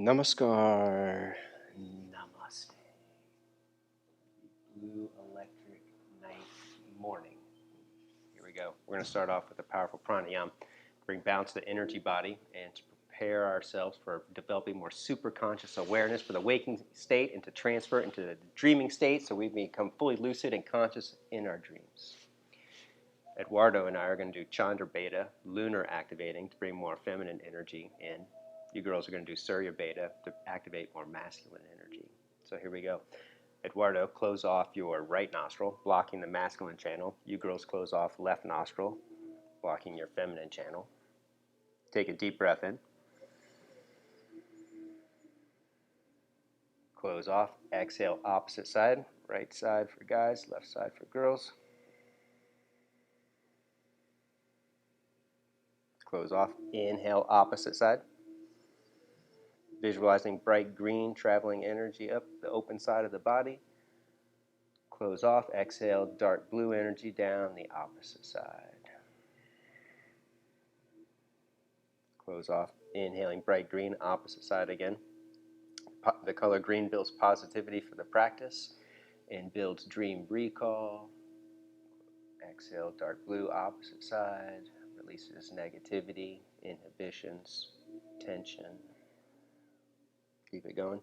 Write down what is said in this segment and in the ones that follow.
Namaskar. Namaste. Blue electric night morning. Here we go. We're going to start off with a powerful pranayama. Bring balance to the energy body and to prepare ourselves for developing more super conscious awareness for the waking state and to transfer into the dreaming state so we become fully lucid and conscious in our dreams. Eduardo and I are going to do Chandra Beta, lunar activating, to bring more feminine energy in. You girls are going to do Surya Beta to activate more masculine energy. So here we go. Eduardo, close off your right nostril, blocking the masculine channel. You girls close off left nostril, blocking your feminine channel. Take a deep breath in. Close off. Exhale, opposite side. Right side for guys, left side for girls. Close off. Inhale, opposite side. Visualizing bright green traveling energy up the open side of the body. Close off. Exhale, dark blue energy down the opposite side. Close off. Inhaling bright green, opposite side again. The color green builds positivity for the practice and builds dream recall. Exhale, dark blue, opposite side. Releases negativity, inhibitions, tension. Keep it going.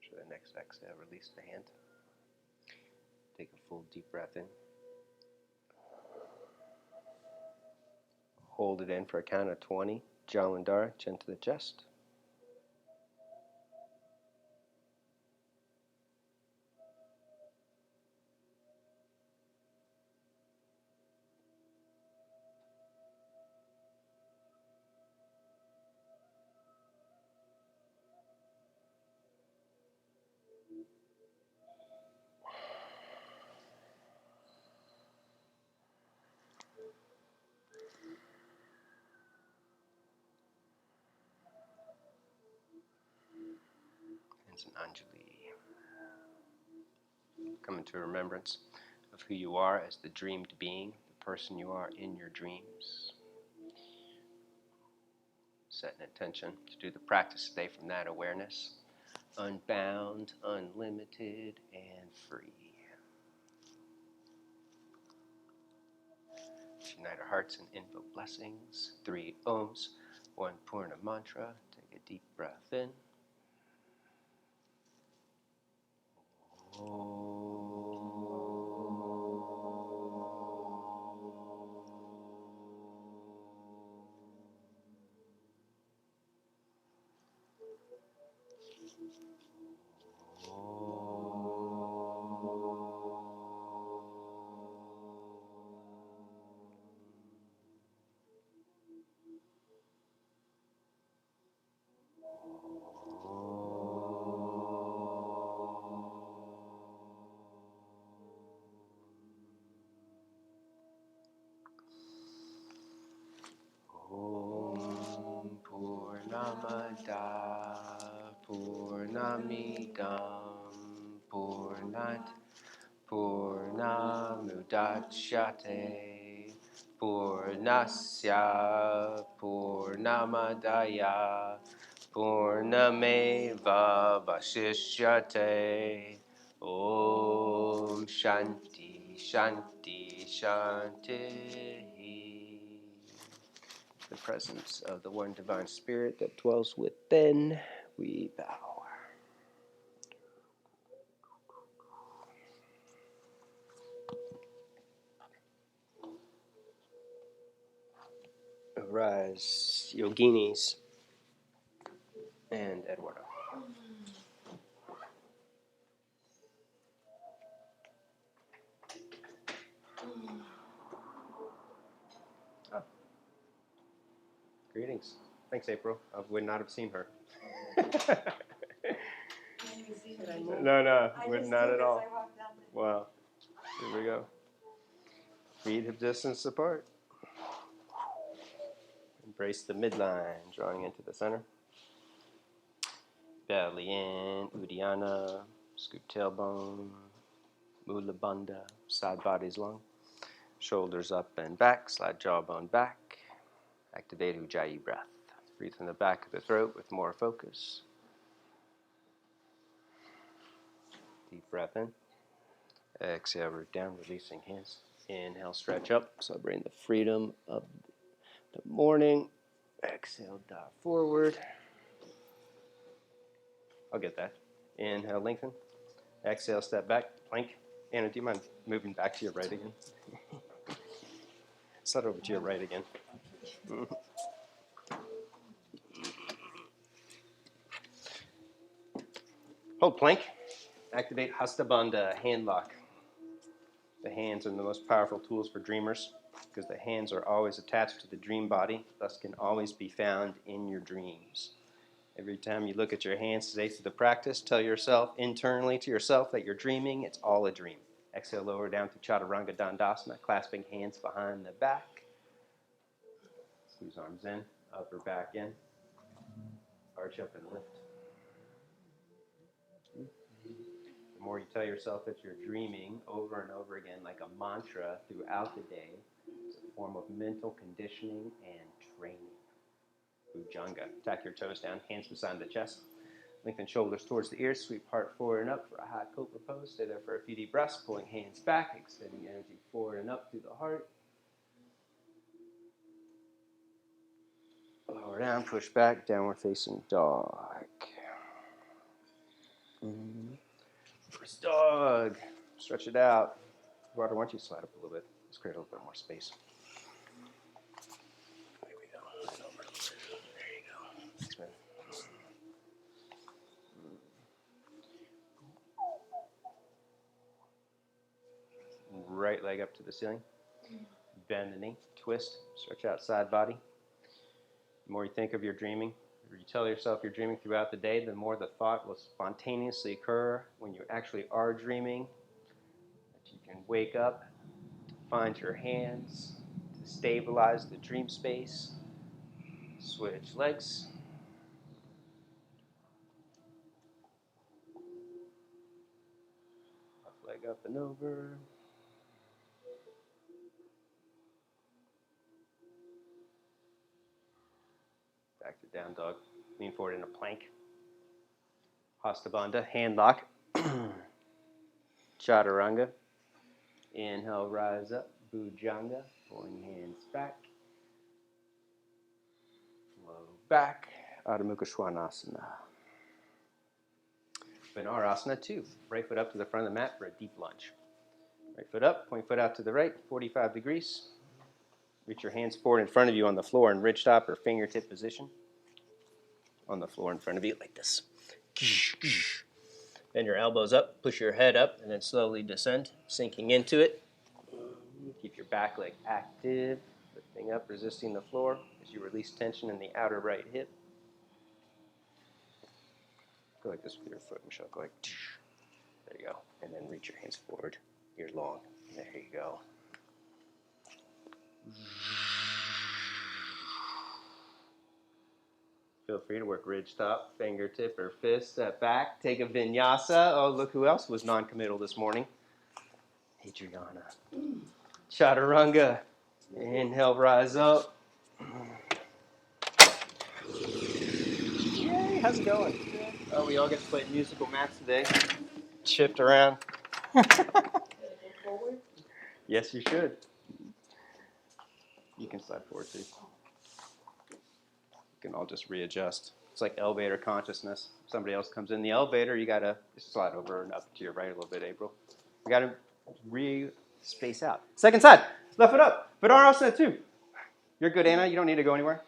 For the next exhale, release the hand. Take a full deep breath in. Hold it in for a count of 20. Jalandhara, chin to the chest. It's an Anjali. Come into remembrance of who you are as the dreamed being, the person you are in your dreams. Set an intention to do the practice today from that awareness. Unbound, unlimited, and free. Let's unite our hearts and invoke blessings. 3 Ohms, 1 Purna mantra. Take a deep breath in. Purnamidam Purnat Purnamudachyate Purnasya Purnamadaya Purnameva Vasishyate Om Shanti Shanti Shanti. The presence of the one divine spirit that dwells within, we bow. Arise, yoginis and Eduardo. Oh. Greetings. Thanks, April. I would not have seen her. No, would not at all. Wow. Here we go. Feet hip distance apart. Embrace the midline, drawing into the center. Belly in, Uddiyana, scoop tailbone, Mula Bandha, side body's long. Shoulders up and back, slide jawbone back. Activate Ujjayi breath. Breathe from the back of the throat with more focus. Deep breath in. Exhale, root down, releasing hands. Inhale, stretch up, celebrating the freedom of the morning. Exhale, dive forward. I'll get that. Inhale, lengthen. Exhale, step back, plank. Anna, do you mind moving back to your right again? Slide over to your right again. Hold plank. Activate Hasta Bandha, hand lock. The hands are the most powerful tools for dreamers because the hands are always attached to the dream body, thus can always be found in your dreams. Every time you look at your hands today through the practice, tell yourself internally to yourself that you're dreaming. It's all a dream. Exhale, lower down to Chaturanga Dandasana, clasping hands behind the back. Squeeze arms in, upper back in. Arch up and lift. The more you tell yourself that you're dreaming over and over again like a mantra throughout the day, it's a form of mental conditioning and training. Bhujanga. Tack your toes down, hands beside the chest. Lengthen shoulders towards the ears, sweep heart forward and up for a high cobra pose. Stay there for a few deep breaths, pulling hands back, extending energy forward and up through the heart. Lower down, push back, downward facing dog. First dog. Stretch it out. Eduardo, why don't you slide up a little bit? Let's create a little bit more space. There we go. Right over. There you go. Thanks, man. Right leg up to the ceiling. Bend the knee. Twist. Stretch out side body. The more you think of your dreaming, or you tell yourself you're dreaming throughout the day, the more the thought will spontaneously occur when you actually are dreaming. That you can wake up, find your hands to stabilize the dream space. Switch legs. Left leg up and over. Back to down dog. Lean forward in a plank. Hasta Bandha, hand lock. Chaturanga. Inhale, rise up. Bhujanga. Pulling hands back. Low back. Adho Mukha Svanasana. Vinarasana 2. Right foot up to the front of the mat for a deep lunge. Right foot up, point foot out to the right, 45 degrees. Reach your hands forward in front of you on the floor in ridgetop or fingertip position. On the floor in front of you like this. Bend your elbows up, push your head up, and then slowly descend, sinking into it. Keep your back leg active, lifting up, resisting the floor as you release tension in the outer right hip. Go like this with your foot, Michelle. Go like, there you go. And then reach your hands forward, ears long. There you go. Feel free to work ridge top, fingertip, or fist. Step back. Take a vinyasa. Oh, look who else was non-committal this morning. Adriana. Chaturanga. Inhale, rise up. Yay, how's it going? Good. Oh, we all get to play musical mats today. Shift around. Yes, you should. You can slide forward too. You can all just readjust. It's like elevator consciousness. If somebody else comes in the elevator, you gotta slide over and up to your right a little bit, April. You gotta space out. Second side, left foot up. Vidasana too. You're good, Anna. You don't need to go anywhere.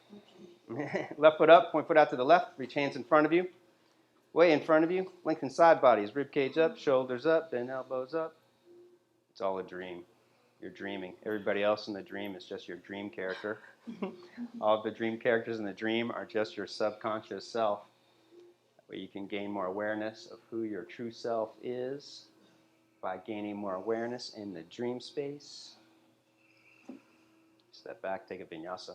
Left foot up, point foot out to the left. Reach hands in front of you. Way in front of you. Lengthen side bodies. Rib cage up, shoulders up, bend elbows up. It's all a dream. You're dreaming. Everybody else in the dream is just your dream character. All of the dream characters in the dream are just your subconscious self. That way you can gain more awareness of who your true self is by gaining more awareness in the dream space. Step back, take a vinyasa.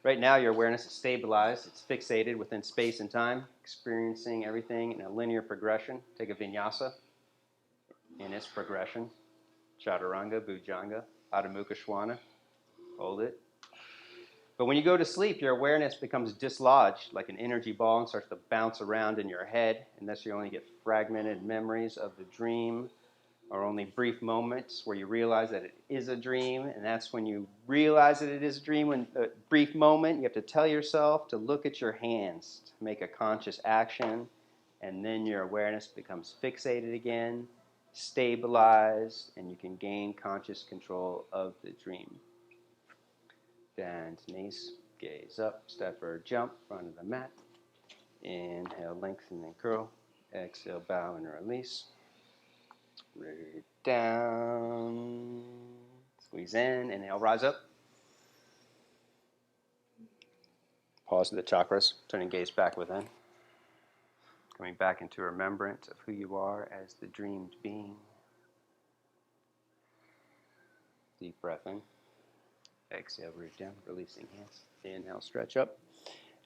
Right now your awareness is stabilized. It's fixated within space and time, experiencing everything in a linear progression. Take a vinyasa in its progression. Chaturanga, Bhujanga, Adho Mukha Swana. Hold it. But when you go to sleep, your awareness becomes dislodged like an energy ball and starts to bounce around in your head. And thus you only get fragmented memories of the dream, or only brief moments where you realize that it is a dream. And that's when you realize that it is a dream. When a brief moment, you have to tell yourself to look at your hands, to make a conscious action. And then your awareness becomes fixated again, stabilized, and you can gain conscious control of the dream. Down to knees, gaze up, step or jump, front of the mat. Inhale, lengthen and curl. Exhale, bow and release. Root down. Squeeze in. Inhale, rise up. Pause to the chakras, turning gaze back within. Coming back into remembrance of who you are as the dreamed being. Deep breath in. Exhale, root down, releasing hands. Inhale, stretch up.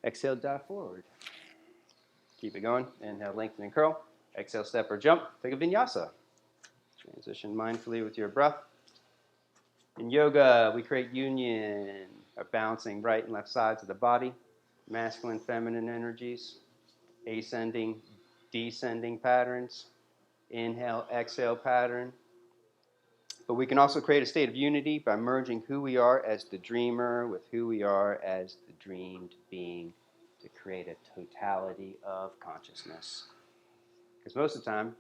Exhale, dive forward. Keep it going. Inhale, lengthen and curl. Exhale, step or jump. Take a vinyasa. Transition mindfully with your breath. In yoga, we create union, or bouncing right and left sides of the body. Masculine, feminine energies. Ascending, descending patterns. Inhale, exhale pattern. But we can also create a state of unity by merging who we are as the dreamer with who we are as the dreamed being to create a totality of consciousness. Because most of the time,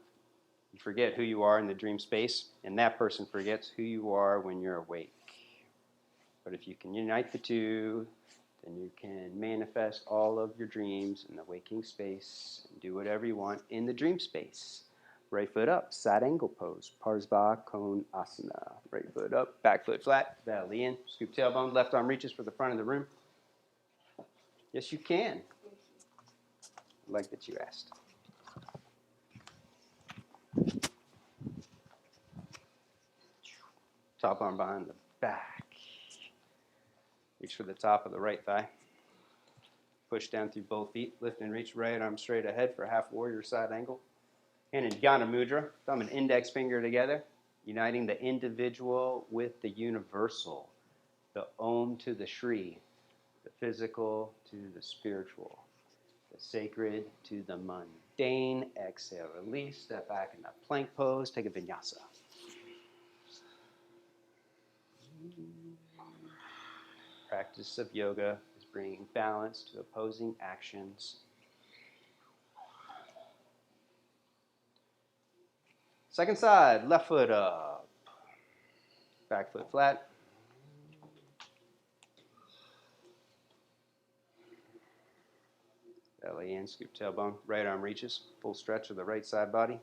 you forget who you are in the dream space, and that person forgets who you are when you're awake. But if you can unite the two, then you can manifest all of your dreams in the waking space and do whatever you want in the dream space. Right foot up, side angle pose, Parsva Konasana. Right foot up, back foot flat, belly in, scoop tailbone, left arm reaches for the front of the room. Yes, you can. I like that you asked. Top arm behind the back. Reach for the top of the right thigh. Push down through both feet, lift and reach right arm straight ahead for half warrior side angle. And in Jnana Mudra, thumb and index finger together, uniting the individual with the universal, the Om to the Shri, the physical to the spiritual, the sacred to the mundane. Exhale, release, step back in the plank pose, take a vinyasa. Practice of yoga is bringing balance to opposing actions. Second side, left foot up. Back foot flat. Belly in, scoop tailbone. Right arm reaches. Full stretch of the right side body.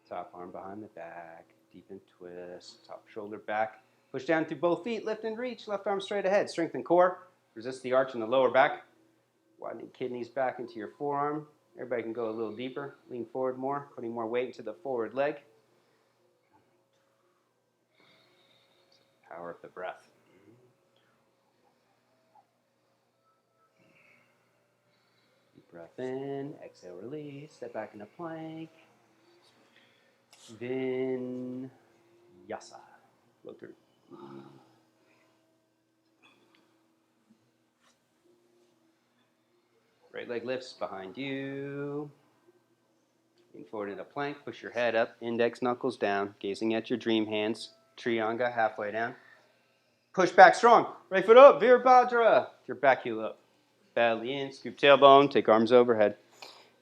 Top arm behind the back. Deepen twist. Top shoulder back. Push down through both feet. Lift and reach. Left arm straight ahead. Strengthen core. Resist the arch in the lower back. Widening kidneys back into your forearm. Everybody can go a little deeper. Lean forward more, putting more weight into the forward leg. Power of the breath. Deep breath in, exhale, release. Step back into plank. Vinyasa. Flow through. Right leg lifts behind you. Lean forward into plank. Push your head up. Index knuckles down. Gazing at your dream hands. Trianga halfway down. Push back strong. Right foot up. Virabhadra. Your back heel up. Belly in. Scoop tailbone. Take arms overhead.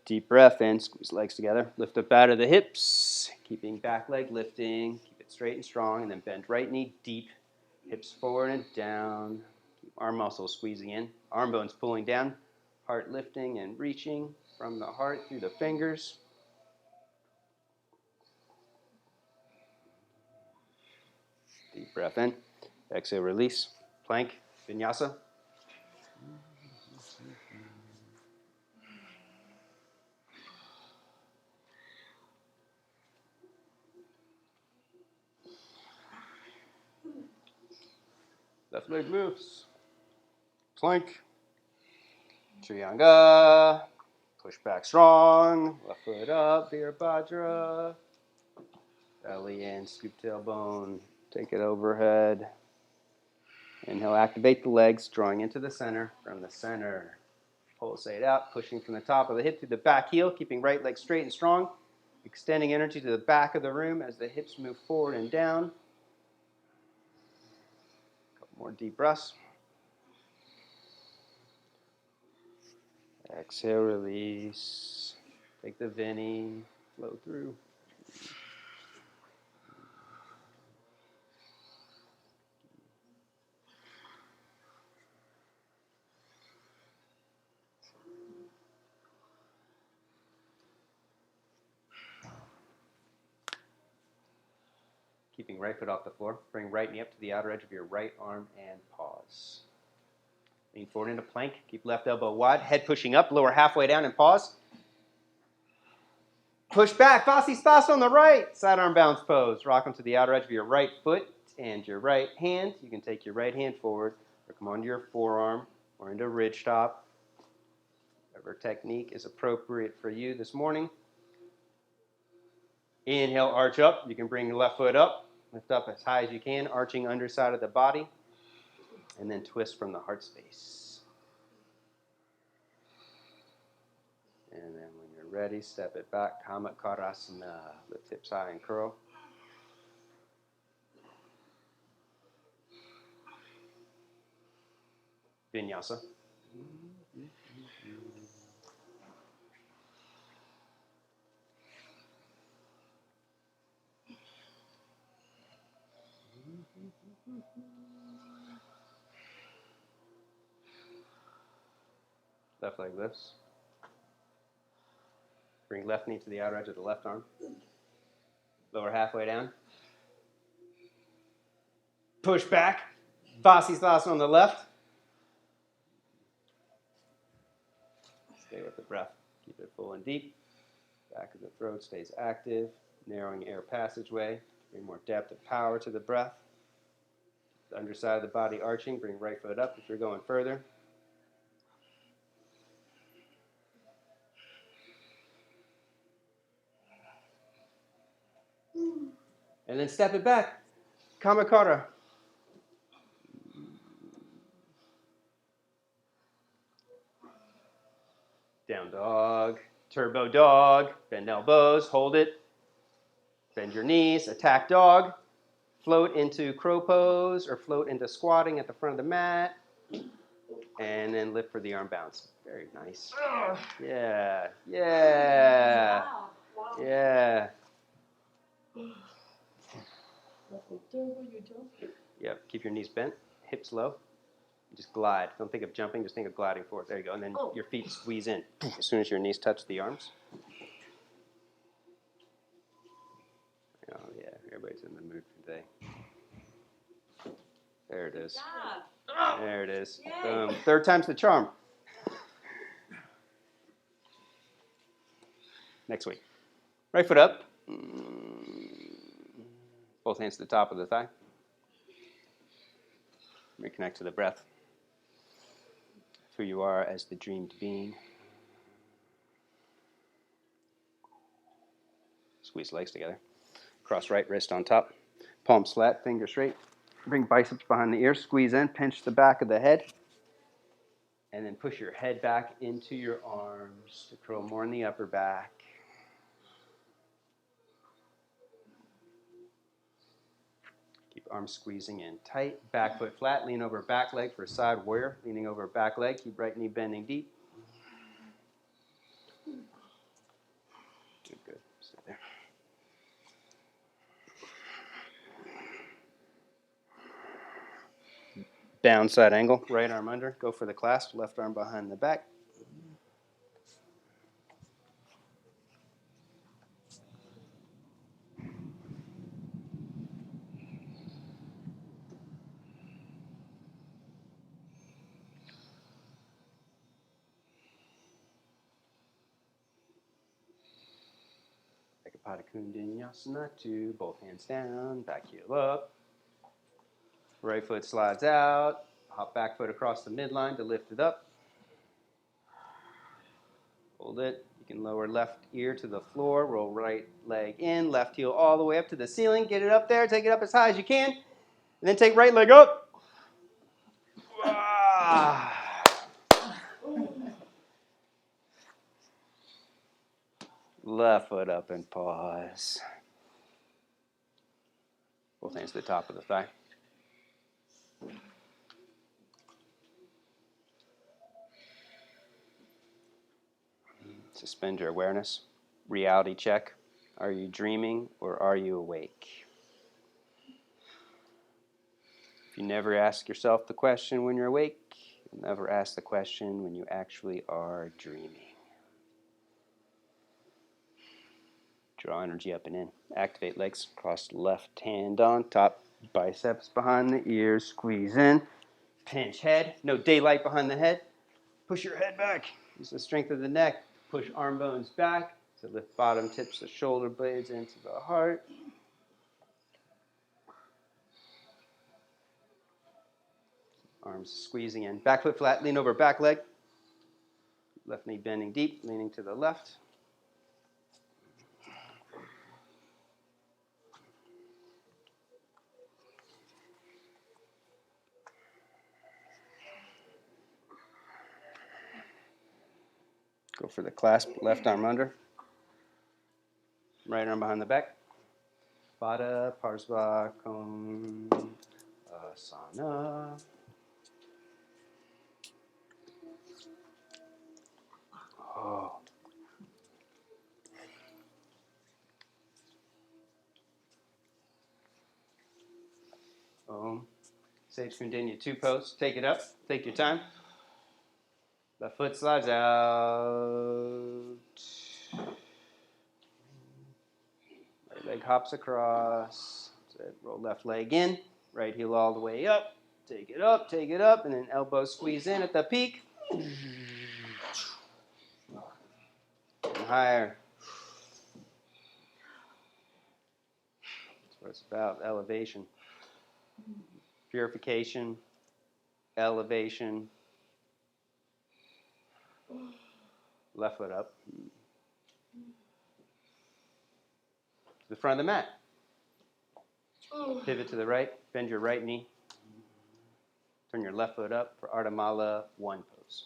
Deep breath in. Squeeze legs together. Lift up out of the hips. Keeping back leg lifting. Keep it straight and strong. And then bend right knee deep. Hips forward and down. Keep arm muscles squeezing in. Arm bones pulling down. Heart lifting and reaching from the heart through the fingers. Deep breath in. Exhale, release. Plank. Vinyasa. Left leg moves. Plank. Trianga. Push back strong. Left foot up. Virabhadra. Belly in. Scoop tailbone. Take it overhead. Inhale, activate the legs, drawing into the center. From the center, pulsate out, pushing from the top of the hip through the back heel, keeping right leg straight and strong. Extending energy to the back of the room as the hips move forward and down. A couple more deep breaths. Exhale, release. Take the Vini, flow through. Keeping right foot off the floor. Bring right knee up to the outer edge of your right arm and pause. Lean forward into plank. Keep left elbow wide. Head pushing up. Lower halfway down and pause. Push back. Vasisthasana on the right. Side arm bounce pose. Rock them to the outer edge of your right foot and your right hand. You can take your right hand forward or come onto your forearm or into ridge stop. Whatever technique is appropriate for you this morning. Inhale, arch up. You can bring your left foot up. Lift up as high as you can, arching underside of the body. And then twist from the heart space. And then when you're ready, step it back. Kamakarasana. Lift hips high and curl. Vinyasa. Left leg lifts. Bring left knee to the outer edge of the left arm. Lower halfway down. Push back. Vasisthasana on the left. Stay with the breath. Keep it full and deep. Back of the throat stays active. Narrowing air passageway. Bring more depth and power to the breath. The underside of the body arching. Bring right foot up if you're going further. And then step it back. Kamakara. Down dog. Turbo dog. Bend elbows. Hold it. Bend your knees. Attack dog. Float into crow pose or float into squatting at the front of the mat. And then lift for the arm bounce. Very nice. Yeah. Yeah. Yeah. Yep. Keep your knees bent. Hips low. Just glide. Don't think of jumping. Just think of gliding forward. There you go. And then your feet squeeze in as soon as your knees touch the arms. Oh, yeah. Everybody's in the mood today. There it is. There it is. Boom. Third time's the charm. next week. Right foot up. Both hands to the top of the thigh. Reconnect to the breath. Who you are as the dreamed being. Squeeze legs together. Cross right wrist on top. Palms flat, fingers straight. Bring biceps behind the ears. Squeeze in, pinch the back of the head. And then push your head back into your arms to curl more in the upper back. Keep arms squeezing in tight. Back foot flat. Lean over back leg for a side warrior. Leaning over back leg. Keep right knee bending deep. Good, good. Sit there. Down side angle. Right arm under. Go for the clasp. Left arm behind the back. Vinyasa 2, both hands down, back heel up. Right foot slides out. Hop back foot across the midline to lift it up. Hold it. You can lower left ear to the floor. Roll right leg in. Left heel all the way up to the ceiling. Get it up there. Take it up as high as you can. And then take right leg up. Left foot up and pause. Both hands to the top of the thigh. Suspend your awareness. Reality check. Are you dreaming or are you awake? If you never ask yourself the question when you're awake, you'll never ask the question when you actually are dreaming. Draw energy up and in. Activate legs. Cross left hand on top. Biceps behind the ears. Squeeze in. Pinch head. No daylight behind the head. Push your head back. Use the strength of the neck. Push arm bones back. So lift bottom tips of shoulder blades into the heart. Arms squeezing in. Back foot flat. Lean over back leg. Left knee bending deep. Leaning to the left. Go for the clasp, left arm under. Right arm behind the back. Baddha Parsva Asana. Oh. Sage Kundalini 2 pose. Take it up. Take your time. Left foot slides out. Right leg hops across. Roll left leg in. Right heel all the way up. Take it up, and then elbow squeeze in at the peak. And higher. That's what it's about, elevation. Purification, elevation. Left foot up. To the front of the mat. Pivot to the right, bend your right knee. Turn your left foot up for Ardha Mala 1 pose.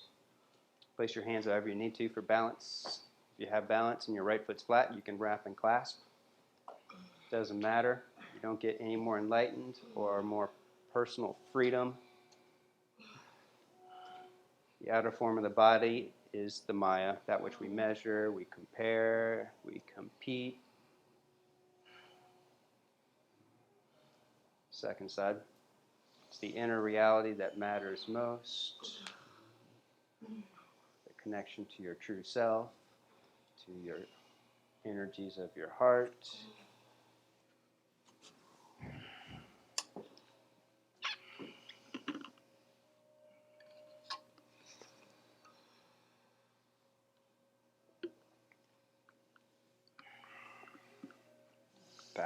Place your hands however you need to for balance. If you have balance and your right foot's flat, you can wrap and clasp. Doesn't matter. You don't get any more enlightened or more personal freedom. The outer form of the body is the Maya, that which we measure, we compare, we compete. Second side. It's the inner reality that matters most. The connection to your true self, to your energies of your heart.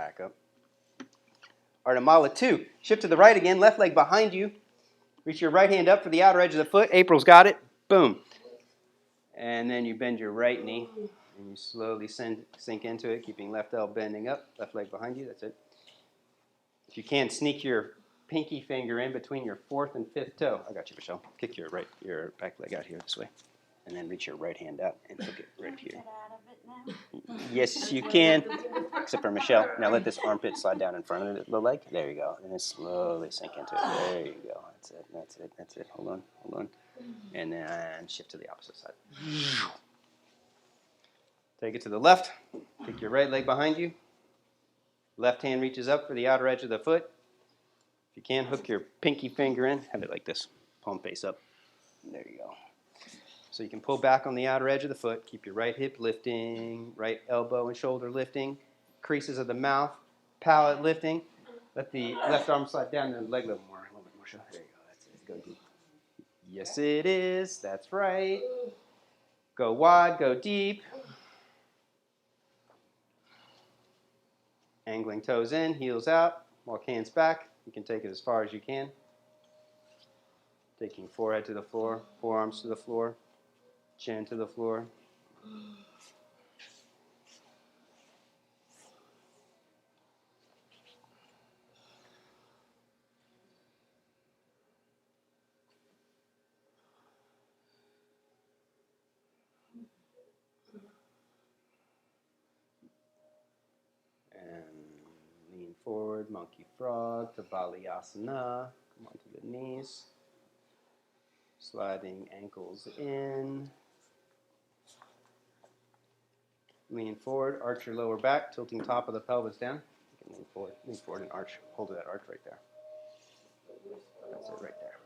Back up. Ardhamala 2. Shift to the right again. Left leg behind you. Reach your right hand up for the outer edge of the foot. April's got it. Boom. And then you bend your right knee. And you slowly sink into it, keeping left elbow bending up. Left leg behind you. That's it. If you can, sneak your pinky finger in between your fourth and fifth toe. I got you, Michelle. Kick your back leg out here this way. And then reach your right hand out and hook it right here. Yes, you can. Except for Michelle. Now let this armpit slide down in front of the leg. There you go. And then slowly sink into it. There you go. That's it. That's it. That's it. Hold on. And then shift to the opposite side. Take it to the left. Kick your right leg behind you. Left hand reaches up for the outer edge of the foot. If you can, hook your pinky finger in. Have it like this. Palm face up. There you go. So you can pull back on the outer edge of the foot. Keep your right hip lifting, right elbow and shoulder lifting, creases of the mouth, palate lifting. Let the left arm slide down and the leg a little more. A little bit more. There you go. That's it. Go deep. Yes, it is. That's right. Go wide. Go deep. Angling toes in, heels out. Walk hands back. You can take it as far as you can. Taking forehead to the floor, forearms to the floor. Chin to the floor. And lean forward, monkey frog to Vinyasa. Come onto the knees. Sliding ankles in. Lean forward, arch your lower back, tilting top of the pelvis down. You can lean forward and arch. Hold that arch right there. That's it right there.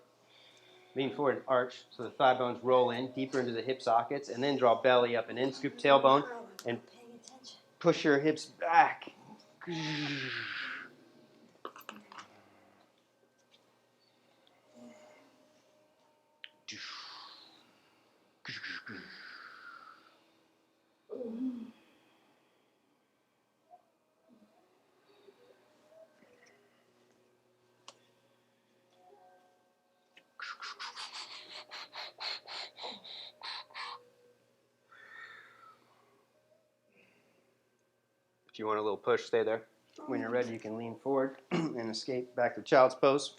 Lean forward and arch so the thigh bones roll in deeper into the hip sockets, and then draw belly up and in. Scoop tailbone and push your hips back. If you want a little push, stay there. When you're ready, you can lean forward and escape back to child's pose.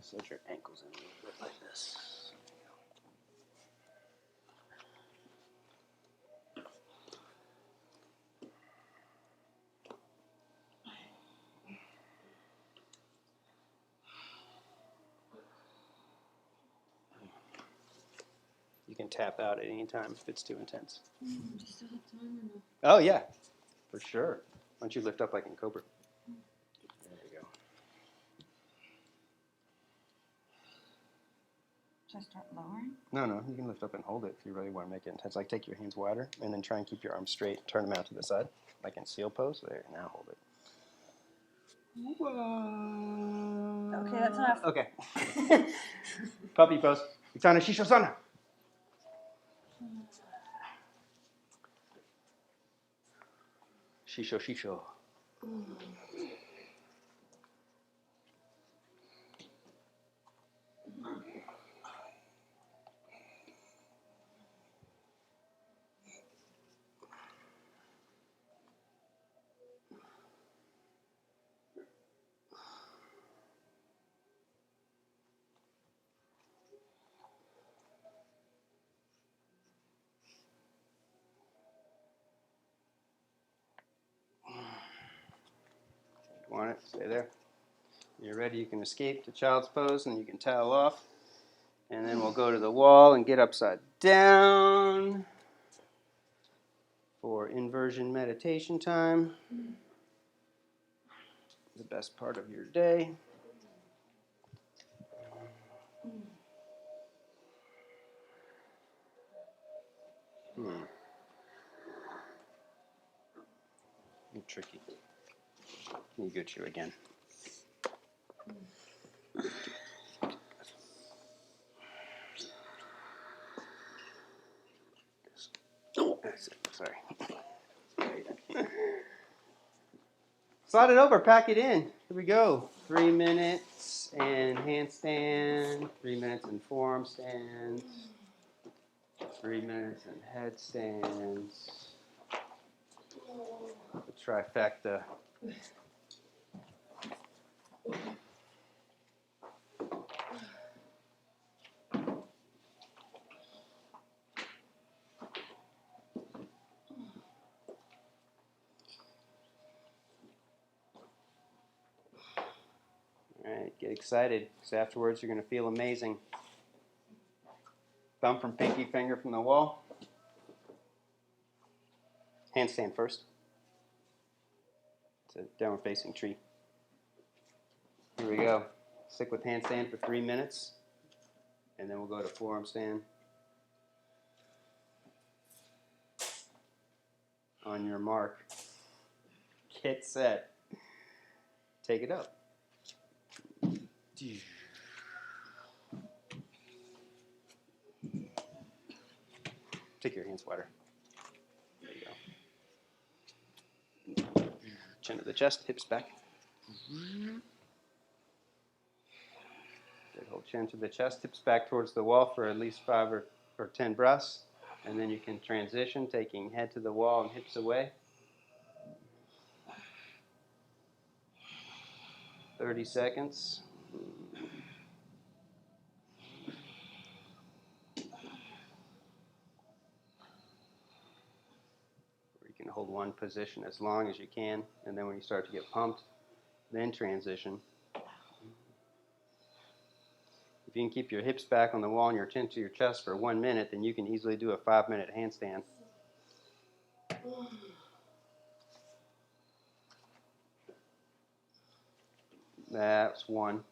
Slide your ankles in a little bit like this. You can tap out at any time if it's too intense. Do you still have time or no? Oh, yeah, for sure. Why don't you lift up like in Cobra? There you go. Should I start lowering? No, you can lift up and hold it if you really want to make it intense. Like take your hands wider and then try and keep your arms straight. Turn them out to the side, like in seal pose. There, now hold it. Whoa. Okay, that's enough. Okay. Puppy pose. Utana Shishosana. Shisho. Want it? Stay there. When you're ready, you can escape to child's pose and you can towel off. And then we'll go to the wall and get upside down for inversion meditation time. The best part of your day. Tricky. You get you again. Sorry. Slide it over, pack it in. Here we go. 3 minutes and handstand, 3 minutes and forearm stands, 3 minutes and headstands. The trifecta. All right, get excited, because afterwards you're going to feel amazing. Thumb from pinky finger from the wall. Handstand first. It's a downward facing tree. Here we go. Stick with handstand for 3 minutes, and then we'll go to forearm stand. On your mark. Get set. Take it up. Take your hands wider. There you go. Chin to the chest, hips back. Good, hold chin to the chest, hips back towards the wall for at least 5 or 10 breaths. And then you can transition, taking head to the wall and hips away. 30 seconds. You can hold one position as long as you can, and then when you start to get pumped, then transition. If you can keep your hips back on the wall and your chin to your chest for 1 minute, then you can easily do a 5-minute handstand. That's one.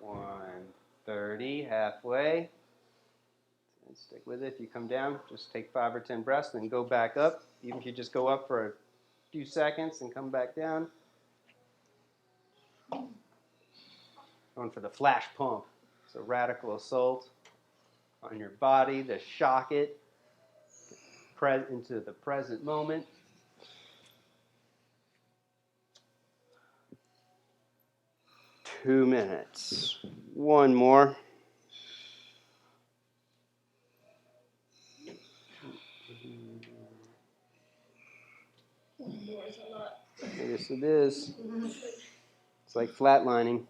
One 30, halfway. And stick with it. If you come down, just take 5 or 10 breaths, then go back up. Even if you just go up for a few seconds and come back down. Going for the flash pump. It's a radical assault on your body to shock it into the present moment. Two minutes. One more. Yes, it is. It's like flatlining.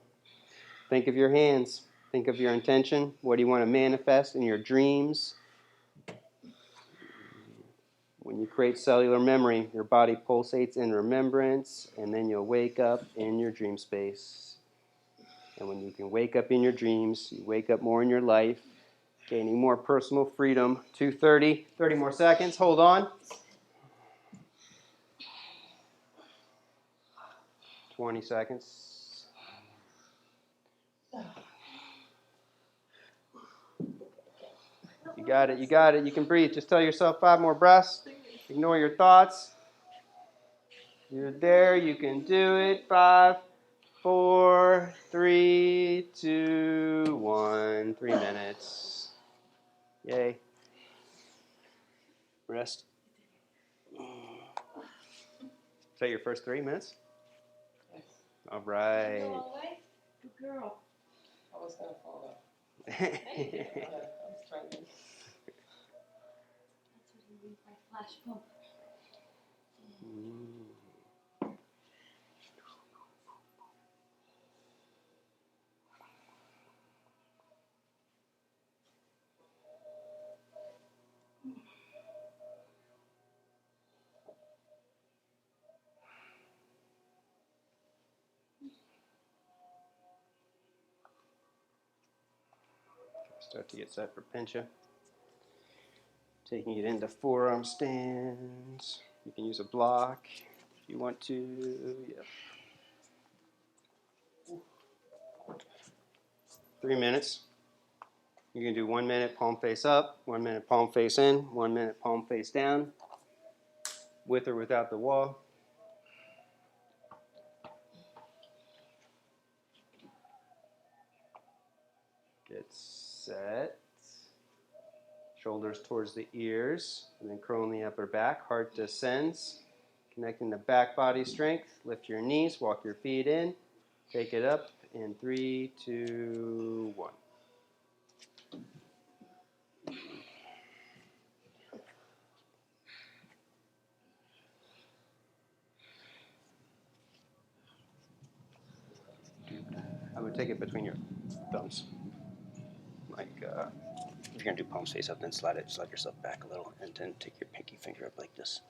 Think of your hands. Think of your intention. What do you want to manifest in your dreams? When you create cellular memory, your body pulsates in remembrance, and then you'll wake up in your dream space. And when you can wake up in your dreams, you wake up more in your life, gaining more personal freedom. 2:30, 30 more seconds. Hold on. 20 seconds. You got it, you got it. You can breathe. Just tell yourself 5 more breaths. Ignore your thoughts. You're there. You can do it. 5, 4, 3, 2, 1. 3 minutes. Yay. Rest. Is that your first 3 minutes? Yes. All right. Good girl. I was going to fall off. I was trying to. That's what you mean by flash pump. Start to get set for pincha. Taking it into forearm stands. You can use a block. if you want to. Yeah. 3 minutes. You can do 1 minute palm face up, 1 minute palm face in, 1 minute palm face down, with or without the wall. Get set. Shoulders towards the ears, and then curling the upper back. Heart descends, connecting the back body strength. Lift your knees, walk your feet in. Take it up in 3, 2, 1. I would take it between your thumbs. Like, if you're going to do palms face up, then slide yourself back a little, and then take your pinky finger up like this.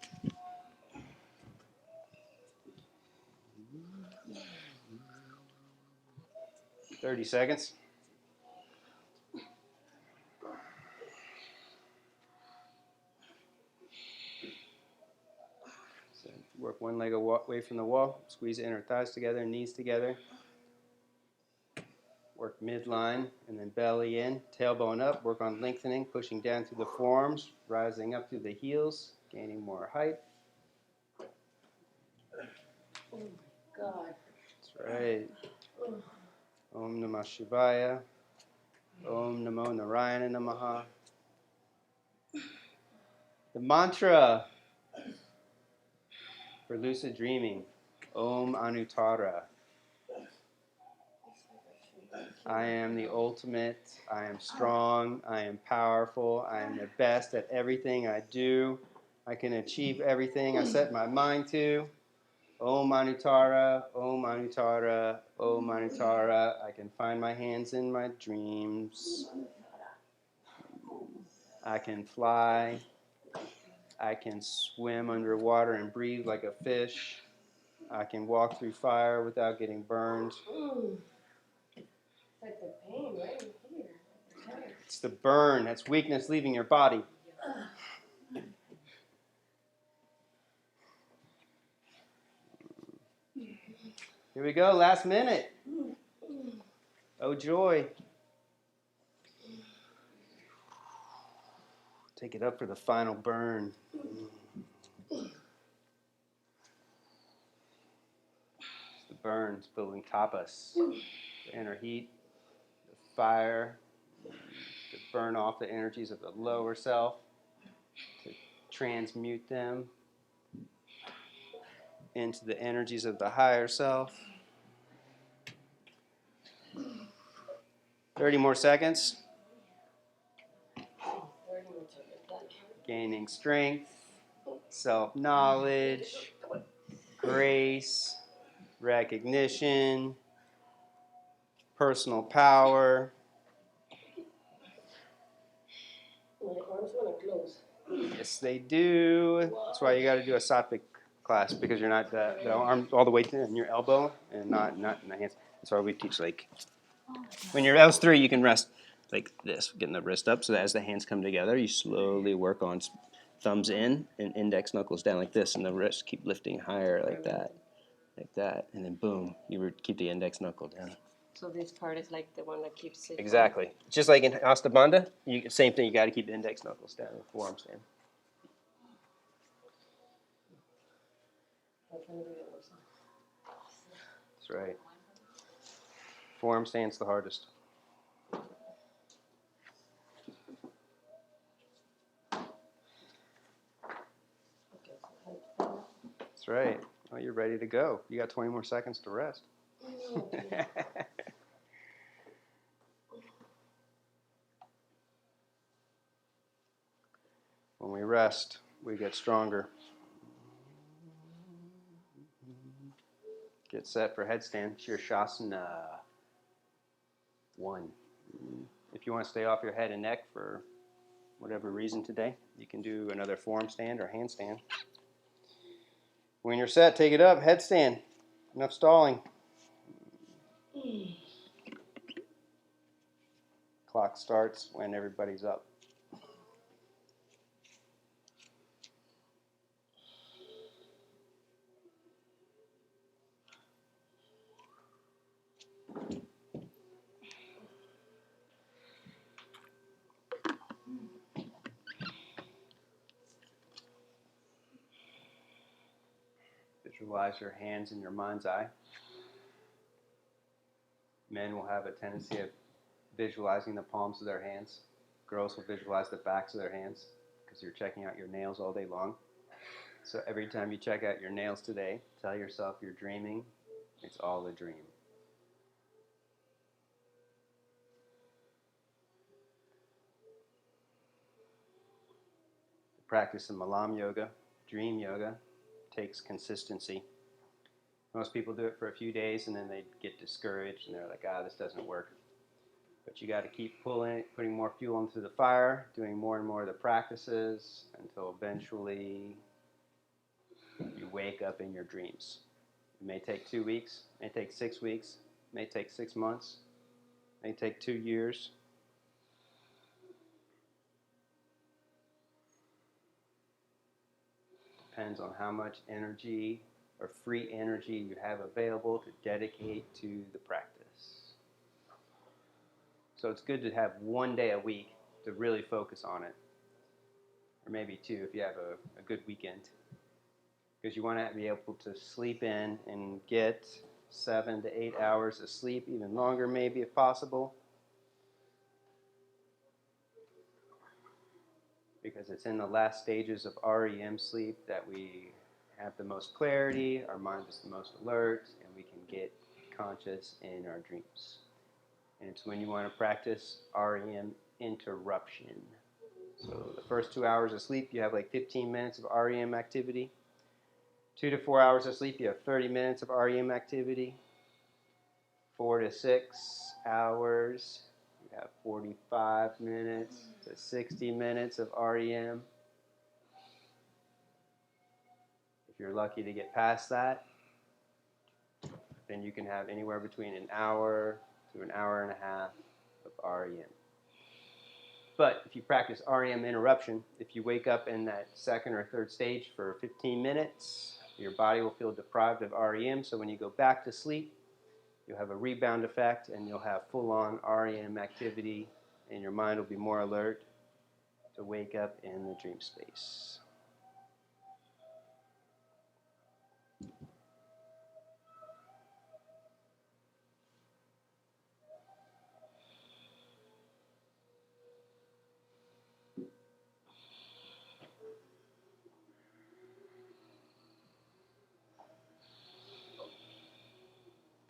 "30 seconds. So work one leg away from the wall. Squeeze the inner thighs together, knees together. Work midline and then belly in, tailbone up. Work on lengthening, pushing down through the forearms, rising up through the heels, gaining more height. Oh my God. That's right. Om Namah Shivaya. Om Namo Narayana Namaha. The mantra for lucid dreaming. Om Anuttara. I am the ultimate. I am strong. I am powerful. I am the best at everything I do. I can achieve everything I set my mind to. Om Anuttara, Om Anuttara, Om Anuttara. I can find my hands in my dreams. I can fly. I can swim underwater and breathe like a fish. I can walk through fire without getting burned. It's like the pain right here. It's the burn. That's weakness leaving your body. Here we go, last minute. Oh, joy. Take it up for the final burn. The burns building tapas, the inner heat, the fire, to burn off the energies of the lower self, to transmute them into the energies of the higher self. 30 more seconds. Gaining strength, self-knowledge, grace, recognition, personal power. My arms want to close. Yes, they do. That's why you got to do a sattvic class, because you're not the arm all the way in your elbow and not in the hands. That's why we teach, like, when you're L3, you can rest like this, getting the wrist up, so that as the hands come together, you slowly work on thumbs in and index knuckles down like this, and the wrist keep lifting higher like that, and then boom, you keep the index knuckle down. So this part is like the one that keeps it. Exactly. Just like in Astabandha, same thing, you got to keep the index knuckles down and forearms down. That's right. Forearm stand's the hardest. That's right. Well, you're ready to go. You got 20 more seconds to rest. When we rest, we get stronger. Get set for headstand, Shirshasana 1. If you want to stay off your head and neck for whatever reason today, you can do another forearm stand or handstand. When you're set, take it up, headstand. Enough stalling. Clock starts when everybody's up. Visualize your hands in your mind's eye. Men will have a tendency of visualizing the palms of their hands. Girls will visualize the backs of their hands because you're checking out your nails all day long. So every time you check out your nails today, tell yourself you're dreaming. It's all a dream. The practice of Milam yoga, dream yoga, takes consistency. Most people do it for a few days and then they get discouraged and they're like, this doesn't work. But you got to keep putting more fuel into the fire, doing more and more of the practices until eventually you wake up in your dreams. It may take 2 weeks, it may take 6 weeks, it may take 6 months, it may take 2 years. Depends on how much energy or free energy you have available to dedicate to the practice. So it's good to have 1 day a week to really focus on it. Or maybe 2 if you have a good weekend. Because you want to be able to sleep in and get 7 to 8 hours of sleep, even longer maybe if possible. Because it's in the last stages of REM sleep that we have the most clarity, our mind is the most alert, and we can get conscious in our dreams. And it's when you want to practice REM interruption. So the first 2 hours of sleep, you have like 15 minutes of REM activity. 2 to 4 hours of sleep, you have 30 minutes of REM activity. 4 to 6 hours, you have 45 minutes to 60 minutes of REM. If you're lucky to get past that, then you can have anywhere between an hour to an hour and a half of REM. But if you practice REM interruption, if you wake up in that second or third stage for 15 minutes, your body will feel deprived of REM. So when you go back to sleep, you'll have a rebound effect and you'll have full-on REM activity and your mind will be more alert to wake up in the dream space.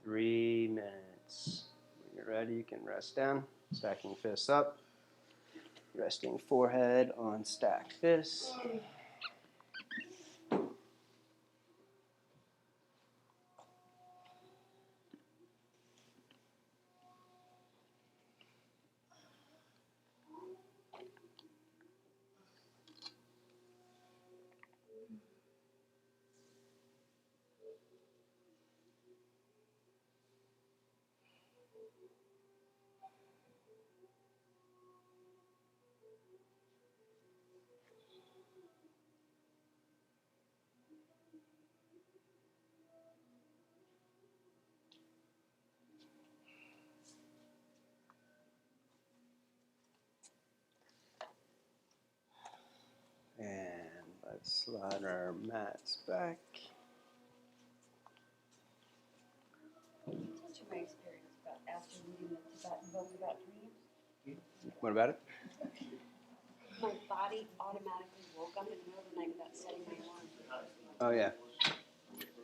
Three minutes. When you're ready, you can rest down, stacking fists up, resting forehead on stacked fists. And let's slide our mats back. Tell you my experience about after reading the Tibetan book about dreams. What about it? My body automatically woke up in the middle of the night without setting my alarm. Oh, yeah.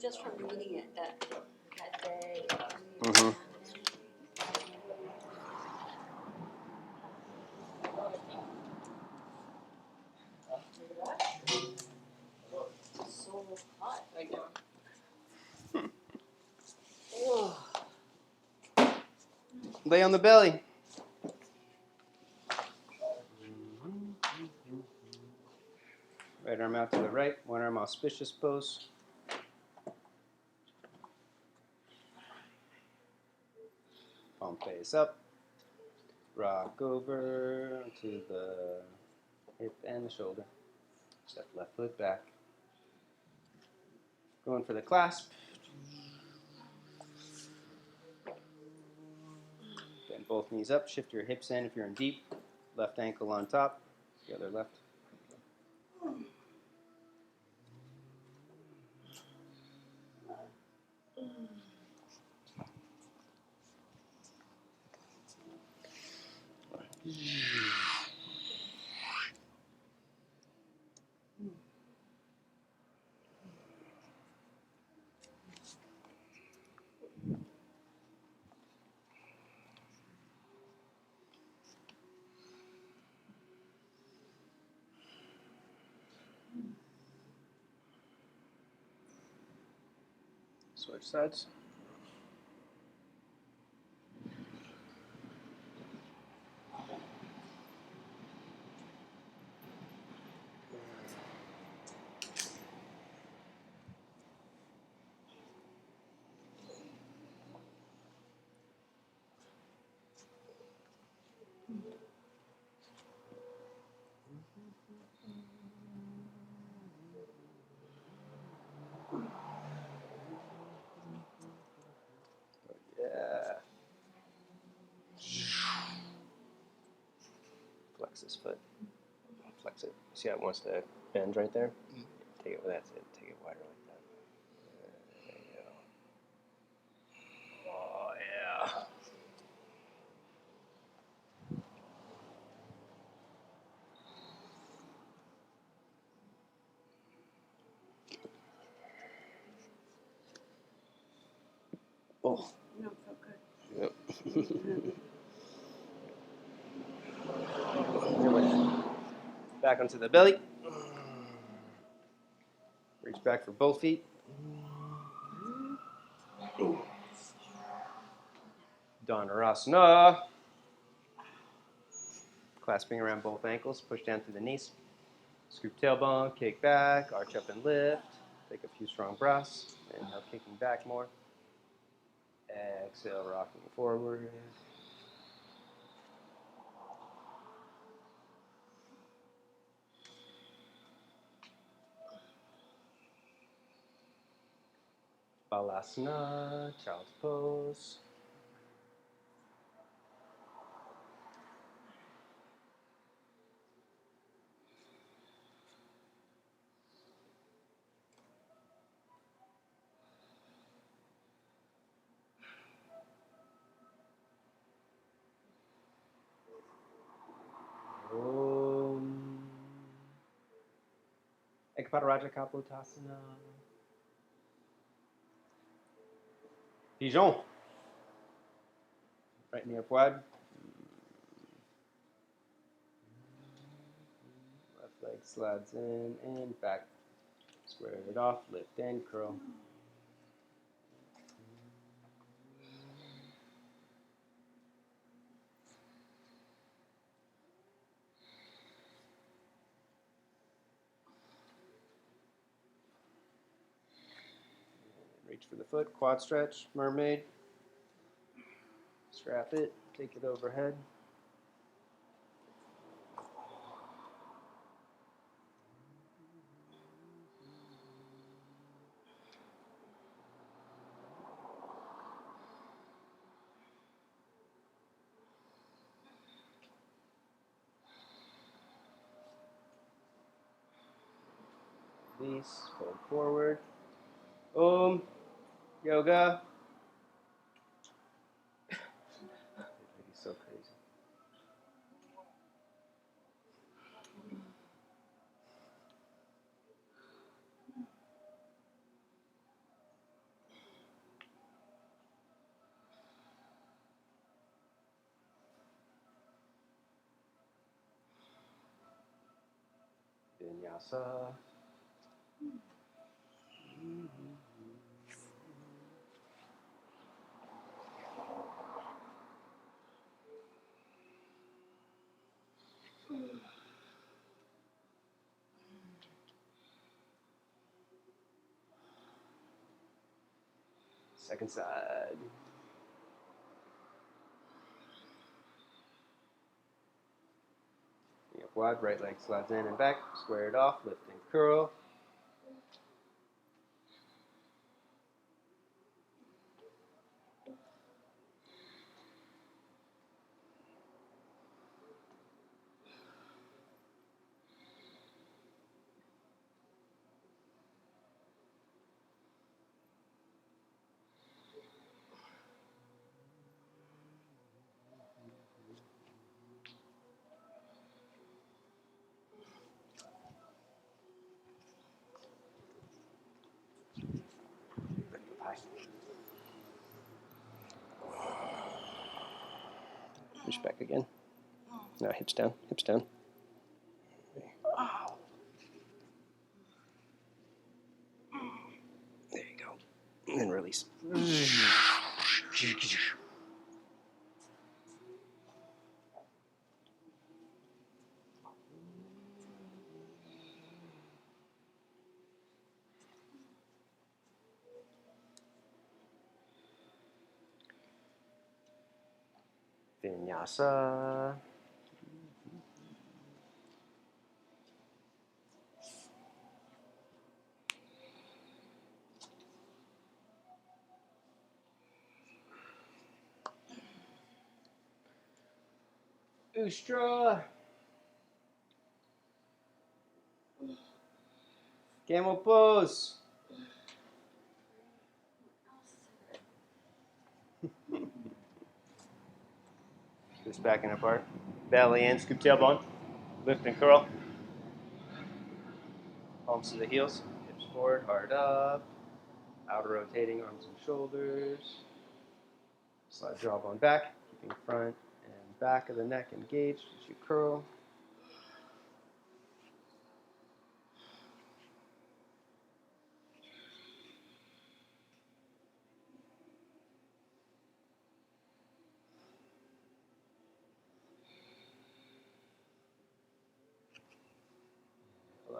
Just from reading it that day. Mm-hmm. It's so hot right now. Lay on the belly. Right arm out to the right, one arm auspicious pose. Palm face up. Rock over to the hip and the shoulder. Step left foot back. Going for the clasp. Bend both knees up. Shift your hips in if you're in deep. Left ankle on top. The other left. Switch sides. Yeah. Flex this foot. Flex it. See how it wants to bend right there? Take it, that's it. Take it wider like that. There you go. Oh, yeah. Oh. No, it felt good. Yep. Back onto the belly. Reach back for both feet. Dhanurasana. Clasping around both ankles. Push down through the knees. Scoop tailbone, kick back, arch up and lift. Take a few strong breaths. Inhale, kicking back more. Exhale, rocking forward. Balasana, child's pose. Om. Ekapataraja Kapotasana. Pigeon. Right knee up wide. Left leg slides in and back. Square it off, lift and curl. Reach for the foot, quad stretch, mermaid. Strap it, take it overhead. Release, fold forward. Om, yoga. He's so crazy. Vinyasa. Second side. Knee up wide, right leg slides in and back. Square it off, lift and curl. Push back again. No, hips down, hips down. There you go. And then release. Vinyasa. Ustra. Camel pose. Just backing apart. Belly in, scoop tailbone. Lift and curl. Palms to the heels. Hips forward, heart up. Outer rotating arms and shoulders. Slide jawbone back, keeping front and back of the neck engaged as you curl.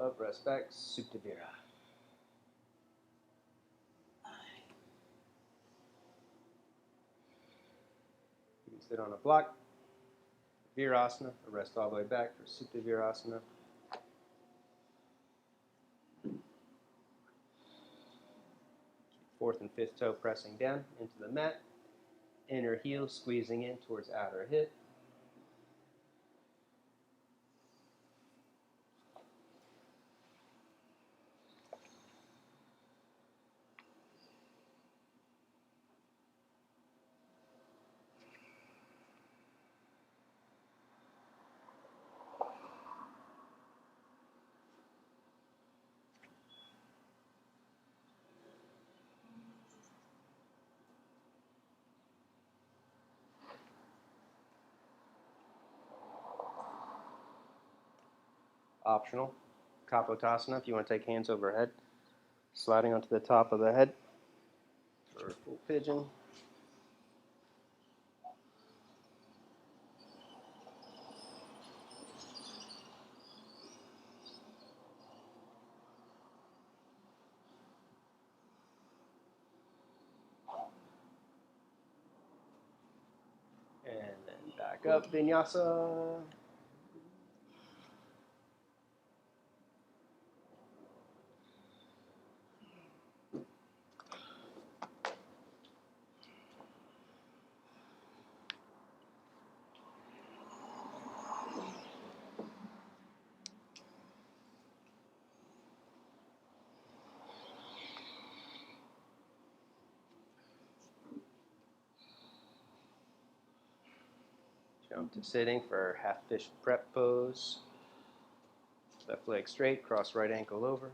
Up, rest back, Supta Vira. You can sit on a block, Virasana, or rest all the way back for Supta Virasana. Fourth and fifth toe pressing down into the mat. Inner heel squeezing in towards outer hip. Optional, Kapotasana if you want to take hands overhead. Sliding onto the top of the head for a full pigeon. And then back up, Vinyasa. Jump to sitting for half fish prep pose. Left leg straight, cross right ankle over.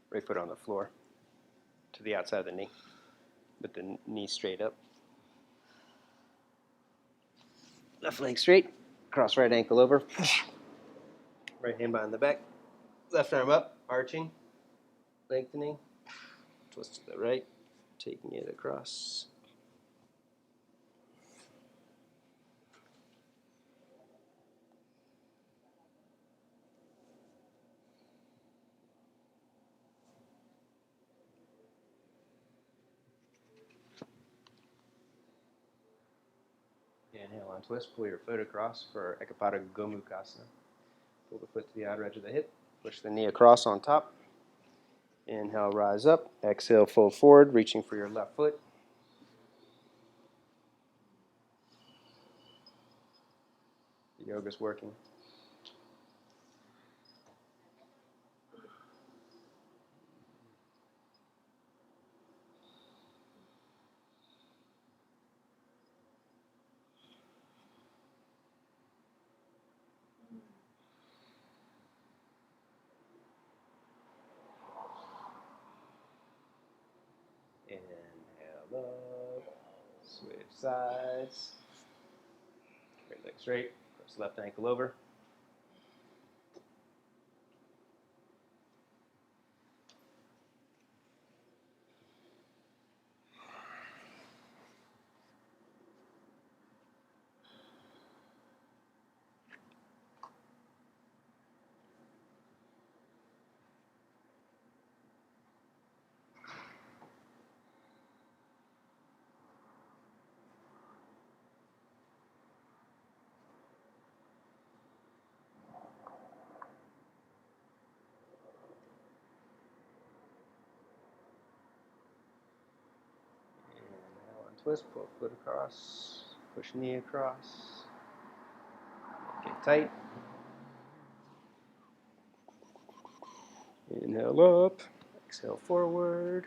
Right foot on the floor to the outside of the knee, with the knee straight up. Left leg straight, cross right ankle over. Right hand behind the back. Left arm up, arching, lengthening. Twist to the right, taking it across. Inhale on twist, pull your foot across for Ekapada Gomukhasana. Pull the foot to the outer edge of the hip, push the knee across on top. Inhale, rise up. Exhale, fold forward, reaching for your left foot. The yoga's working. Inhale up, switch sides. Right leg straight, cross left ankle over. twist, pull foot across, push knee across. Get tight. Inhale up, exhale forward.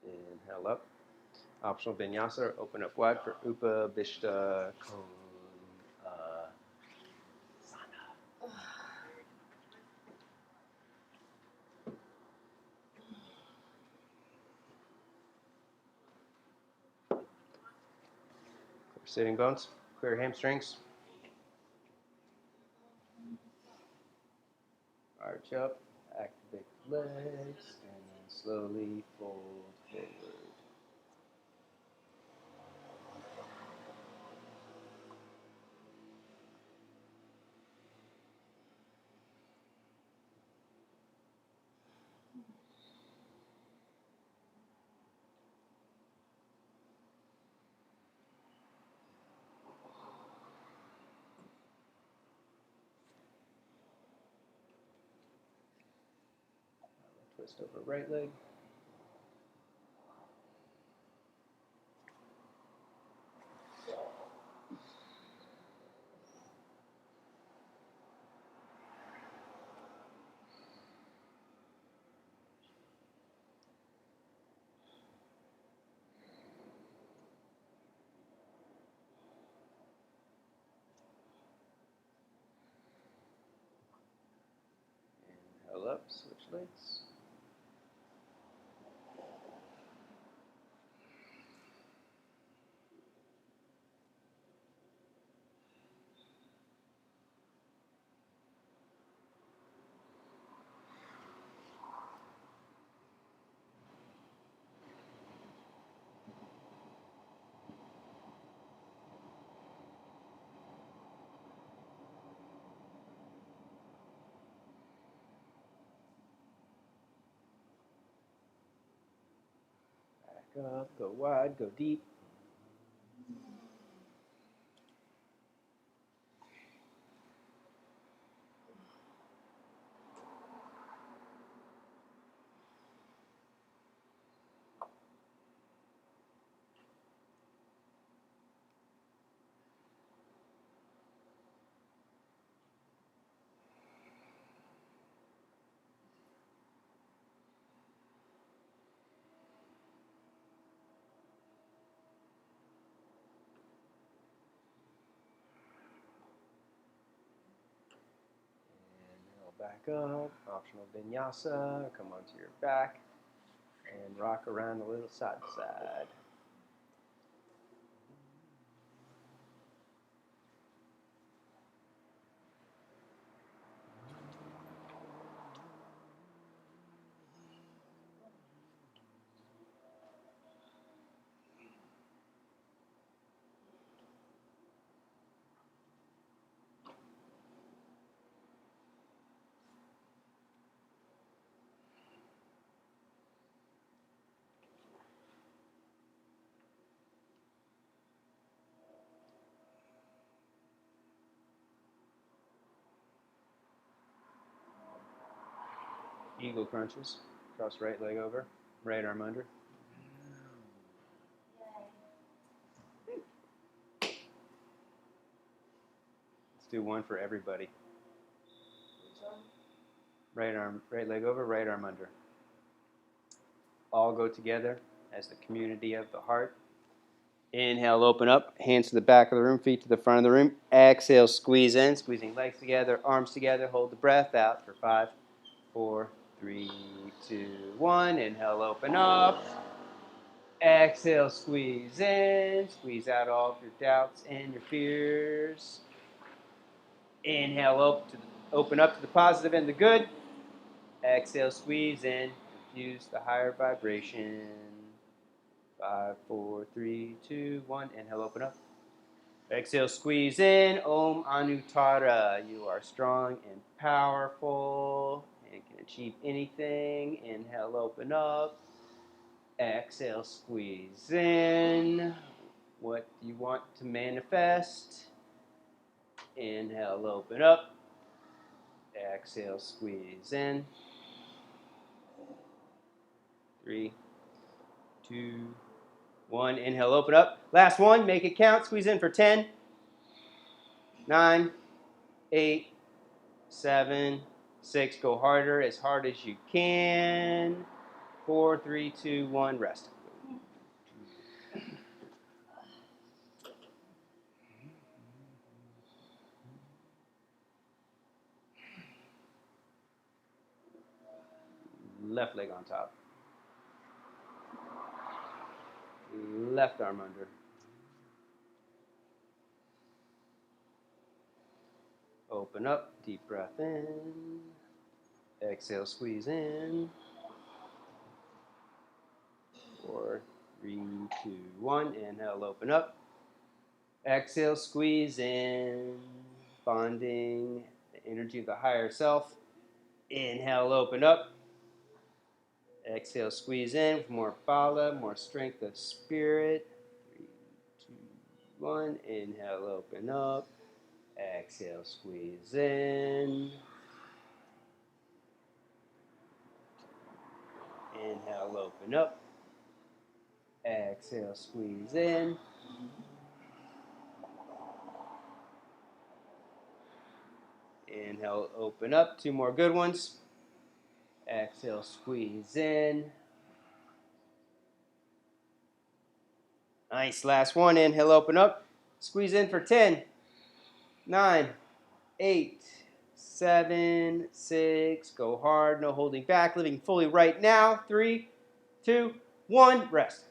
Inhale up. Optional vinyasa, open up wide for Upavishta Konasana. Sitting bones, clear hamstrings. Arch up, activate the legs, and then slowly fold forward. Twist over right leg. Inhale up, switch legs. Back up, go wide, go deep. Back up, optional vinyasa, come onto your back, and rock around a little side to side. Eagle crunches. Cross right leg over, right arm under. Let's do one for everybody. Right leg over, right arm under. All go together as the community of the heart. Inhale, open up. Hands to the back of the room, feet to the front of the room. Exhale, squeeze in, squeezing legs together, arms together. Hold the breath out for 5, 4, 3, 2, 1. Inhale, open up. Exhale, squeeze in. Squeeze out all of your doubts and your fears. Inhale, open up to the positive and the good. Exhale, squeeze in. Infuse the higher vibration 5, 4, 3, 2, 1. Inhale, open up. Exhale, squeeze in. Om Anuttara. You are strong and powerful and can achieve anything. Inhale, open up. Exhale, squeeze in. What do you want to manifest? Inhale, open up. Exhale, squeeze in. 3, 2, 1. Inhale, open up. Last one. Make it count. Squeeze in for 10, 9, 8, 7, 6. Go harder, as hard as you can. 4, 3, 2, 1. Rest. Left leg on top. Left arm under. Open up. Deep breath in. Exhale, squeeze in. 4, 3, 2, 1. Inhale, open up. Exhale, squeeze in. Bonding the energy of the higher self. Inhale, open up. Exhale, squeeze in for more phala, more strength of spirit. 3, 2, 1. Inhale, open up. Exhale, squeeze in. Inhale, open up. Exhale, squeeze in. Inhale, open up. 2 more good ones. Exhale, squeeze in. Nice. Last one. Inhale, open up. Squeeze in for 10, 9, 8, 7, 6. Go hard. No holding back. Living fully right now. 3, 2, 1. Rest.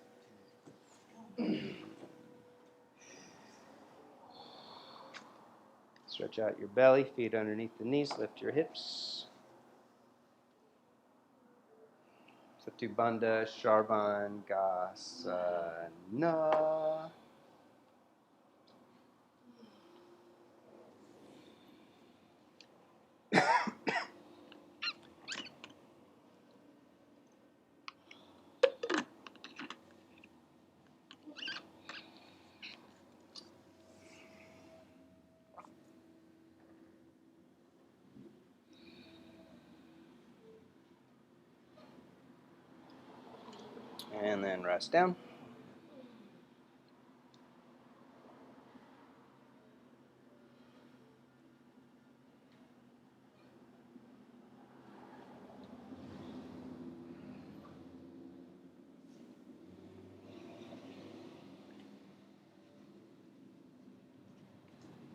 Stretch out your belly. Feet underneath the knees. Lift your hips. Satu Bandha Sharvangasana. And then rest down.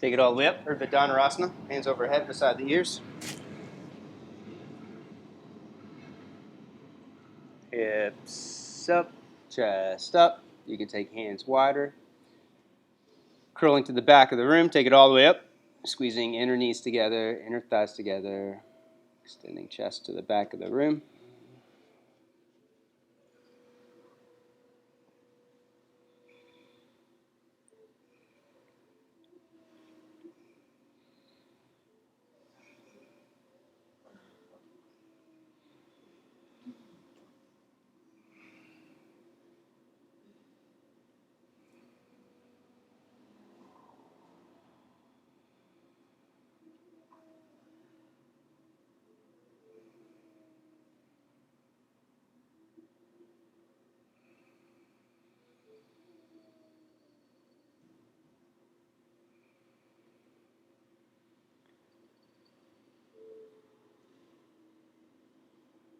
Take it all the way up. Urdhva Dhanurasana. Hands overhead beside the ears. Hips up. Chest up. You can take hands wider. Curling to the back of the room. Take it all the way up. Squeezing inner knees together, inner thighs together. Extending chest to the back of the room.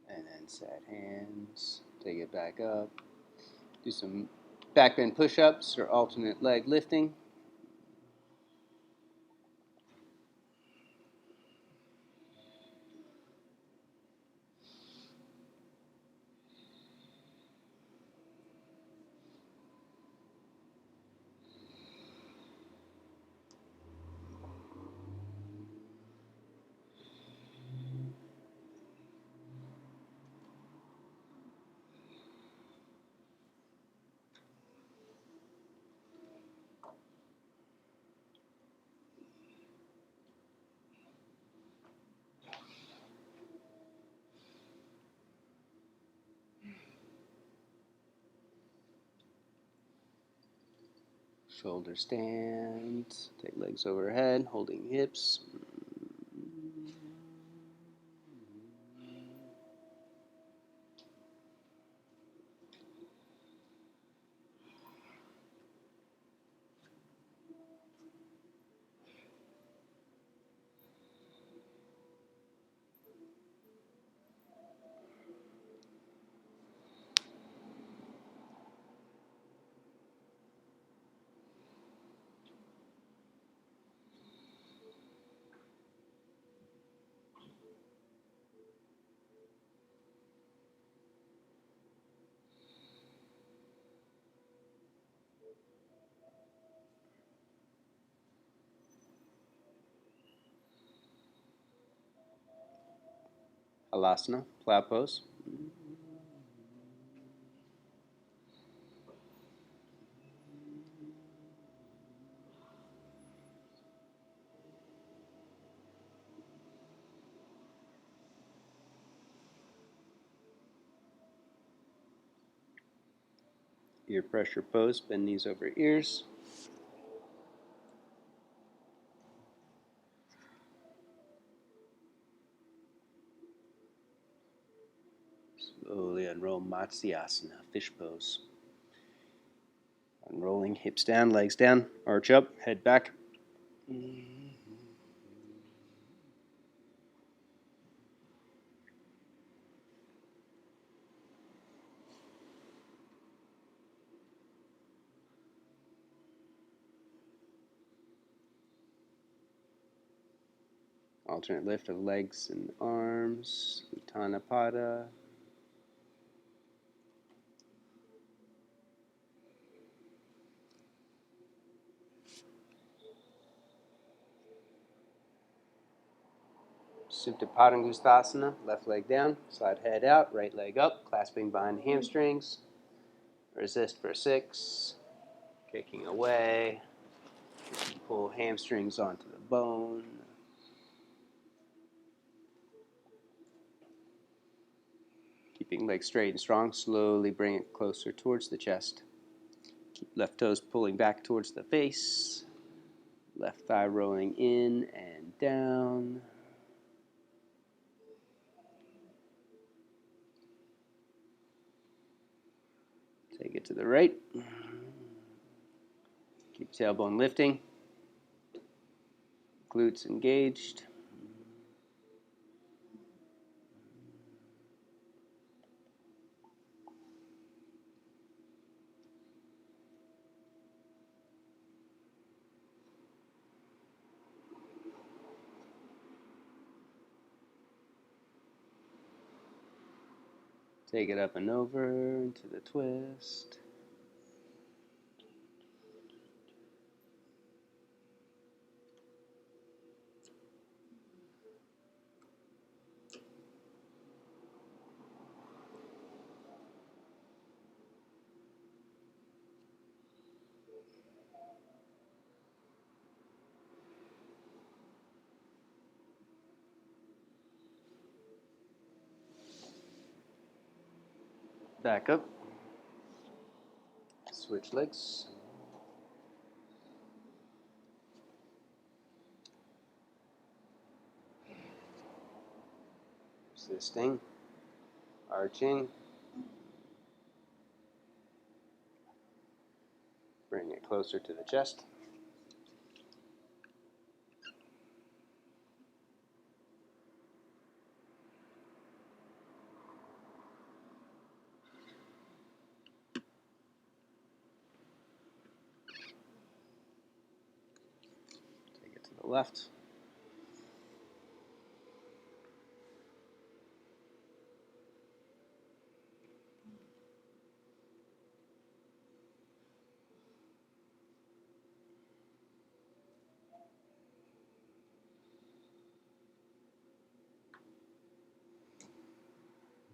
And then sad hands. Take it back up. Do some back bend push-ups or alternate leg lifting. Shoulder stand. Take legs overhead, holding hips. Halasana, plow pose. Ear pressure pose, bend knees over ears. Slowly unroll Matsyasana, fish pose. Unrolling, hips down, legs down, arch up, head back. Alternate lift of legs and arms, Uttanapada. Supta Padangusthasana, left leg down, slide head out, right leg up, clasping behind hamstrings. Resist for 6, kicking away. Pull hamstrings onto the bone. Keeping legs straight and strong, slowly bring it closer towards the chest. Keep left toes pulling back towards the face. Left thigh rolling in and down. Take it to the right. Keep tailbone lifting. Glutes engaged. Take it up and over into the twist. Back up. Switch legs. Resisting. Arching. Bring it closer to the chest. Take it to the left.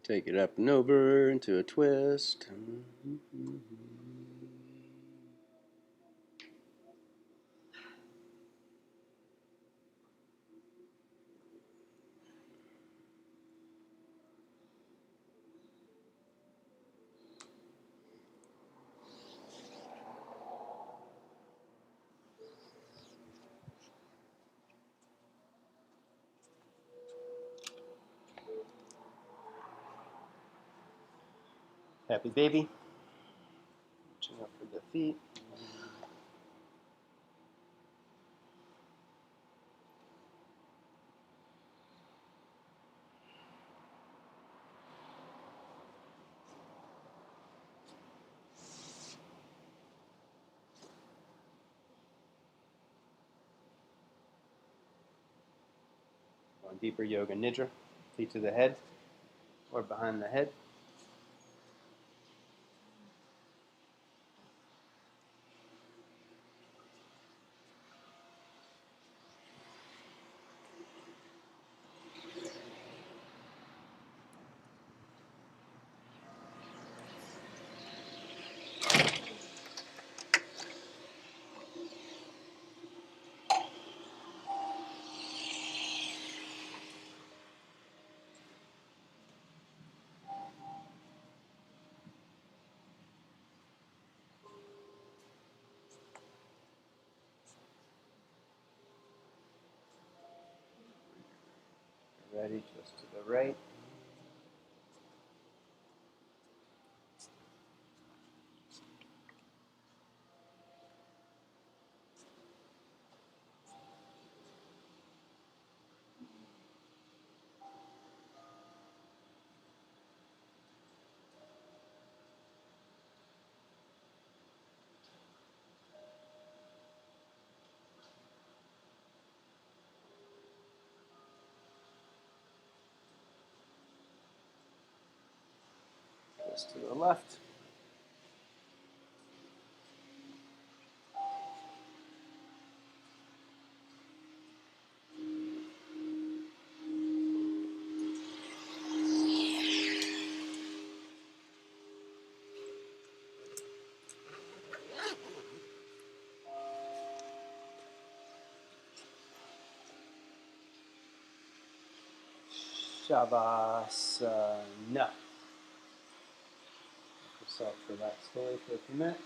Take it up and over into a twist. Happy baby. Reaching up for the feet. Going deeper yoga nidra. Feet to the head or behind the head. Ready, twist to the right. Twist to the left. Shavasana. Yourself relax fully for a few minutes.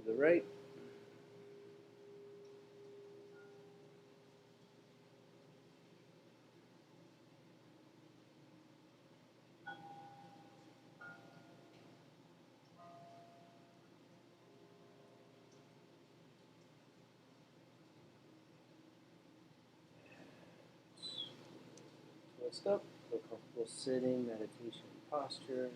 to the right. Twist up, feel comfortable sitting, meditation posture.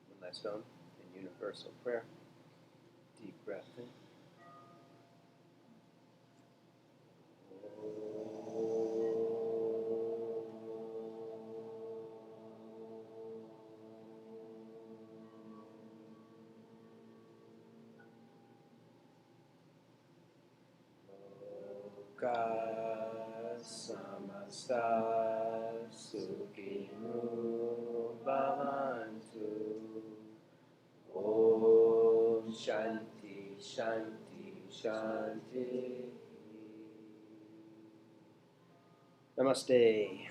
One last time in universal prayer. Deep breath in. Samasta Sukhinu Bhavantu. Om Shanti Shanti Shanti. Namaste.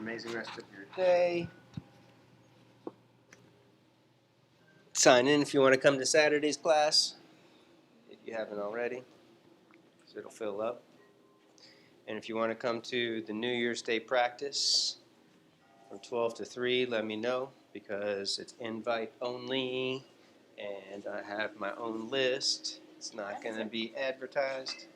Amazing rest of your day. Sign in if you want to come to Saturday's class, if you haven't already, so it'll fill up. And if you want to come to the New Year's Day practice from 12 to 3, let me know, because it's invite only, and I have my own list. It's not going to be advertised.